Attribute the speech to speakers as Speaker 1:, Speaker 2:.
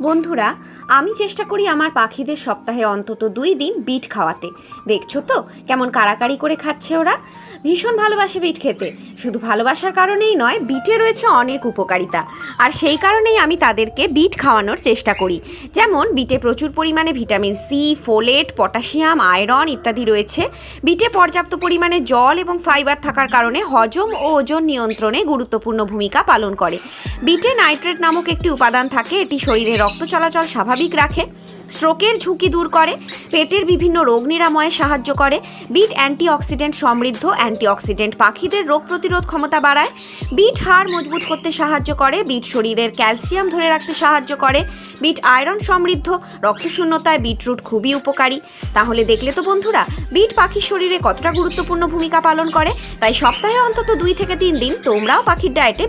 Speaker 1: বন্ধুরা, আমি চেষ্টা করি আমার পাখিদের সপ্তাহে অন্তত 2 দিন বিট খাওয়াতে। দেখছো তো কেমন কাড়াকাড়ি করে খাচ্ছে ওরা। ভীষণ ভালোবাসে বিট খেতে। শুধু ভালোবাসার কারণেই নয়, বিটে রয়েছে অনেক উপকারিতা, আর সেই কারণেই আমি তাদেরকে বিট খাওয়ানোর চেষ্টা করি। যেমন বিটে প্রচুর পরিমাণে vitamin C, folate, potassium, iron ইত্যাদি রয়েছে। বিটে পর্যাপ্ত পরিমাণে জল এবং ফাইবার থাকার কারণে হজম ও ওজন নিয়ন্ত্রণে গুরুত্বপূর্ণ ভূমিকা পালন করে। বিটে নাইট্রেট নামক একটি উপাদান থাকে, এটি শরীরে রক্ত চলাচল স্বাভাবিক রাখে, স্ট্রোকের ঝুঁকি দূর করে, পেটের বিভিন্ন রোগ নিরাময়ে সাহায্য করে। বিট অ্যান্টিঅক্সিডেন্ট সমৃদ্ধ। অ্যান্টিঅক্সিডেন্ট পাখিদের রোগ প্রতিরোধ ক্ষমতা বাড়ায়। বিট হাড় মজবুত করতে সাহায্য করে। বিট শরীরের ক্যালসিয়াম ধরে রাখতে সাহায্য করে। বিট আয়রন সমৃদ্ধ। রক্তশূন্যতায় বিটরুট খুবই উপকারী। তাহলে দেখলে তো বন্ধুরা, বিট পাখির শরীরে কতটা গুরুত্বপূর্ণ ভূমিকা পালন করে। তাই সপ্তাহে অন্তত 2 থেকে 3 দিন তোমরাও পাখির ডায়েটে